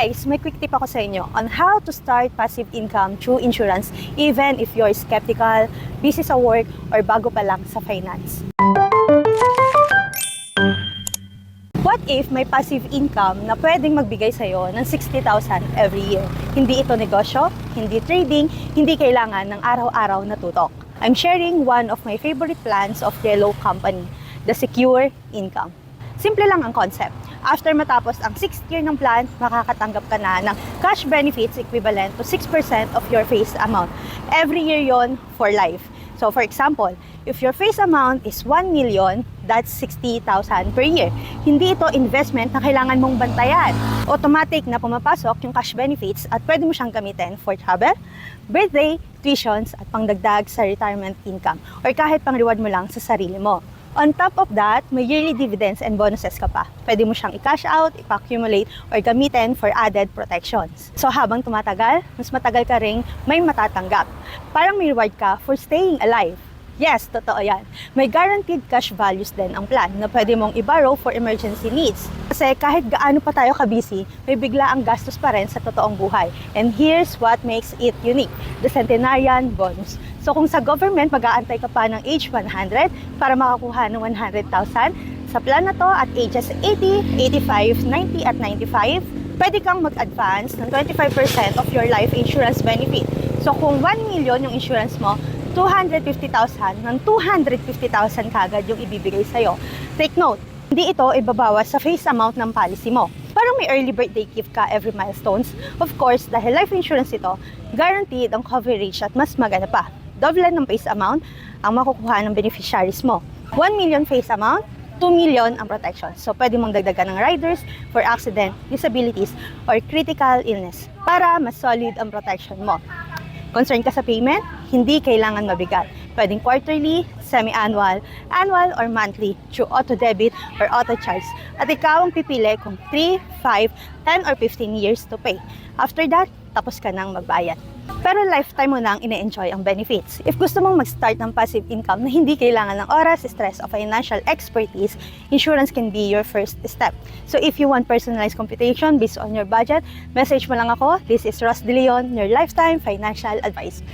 Guys, may quick tip ako sa inyo on how to start passive income through insurance even if you're skeptical, busy sa work, or bago pa lang sa finance. What if may passive income na pwedeng magbigay sa'yo ng 60,000 every year? Hindi ito negosyo, hindi trading, hindi kailangan ng araw-araw na tutok. I'm sharing one of my favorite plans of Yellow Company, the Secure Income. Simple lang ang concept. After matapos ang 6th year ng plan, makakatanggap ka na ng cash benefits equivalent to 6% of your face amount. Every year yon for life. So for example, if your face amount is 1 million, that's 60,000 per year. Hindi ito investment na kailangan mong bantayan. Automatic na pumapasok yung cash benefits at pwede mo siyang gamitin for travel, birthday, tuitions, at pangdagdag sa retirement income or kahit pang reward mo lang sa sarili mo. On top of that, may yearly dividends and bonuses ka pa. Pwede mo siyang i-cash out, i-accumulate, or gamitin for added protections. So habang tumatagal, mas matagal ka ring may matatanggap. Parang may reward ka for staying alive. Yes, totoo yan. May guaranteed cash values din ang plan na pwede mong i-borrow for emergency needs. Kasi kahit gaano pa tayo ka-busy, may bigla ang gastos pa rin sa totoong buhay. And here's what makes it unique, the centenarian bonus. So kung sa government, mag-aantay ka pa ng age 100 para makakuha ng 100,000, sa plan na to at ages 80, 85, 90 at 95, pwede kang mag-advance ng 25% of your life insurance benefit. So kung 1 million yung insurance mo, 250,000 ng 250,000 kagad yung ibibigay sa'yo. Take note, hindi ito ibabawas sa face amount ng policy mo. Parang may early birthday gift ka every milestones. Of course, dahil life insurance ito, guaranteed ang coverage at mas maganda pa. Double ng face amount ang makukuha ng beneficiaries mo. 1 million face amount, 2 million ang protection. So, pwede mong dagdagan ng riders for accident, disabilities, or critical illness para mas solid ang protection mo. Concerned ka sa payment? Hindi kailangan mabigat. Pwedeng quarterly, semi-annual, annual, or monthly through auto-debit or auto-charge. At ikaw ang pipili kung 3, 5, 10, or 15 years to pay. After that, tapos ka nang magbayad. Pero lifetime mo nang ine-enjoy ang benefits. If gusto mong mag-start ng passive income na hindi kailangan ng oras, stress, o financial expertise, insurance can be your first step. So if you want personalized computation based on your budget, message mo lang ako. This is Ross De Leon, your lifetime financial advisor.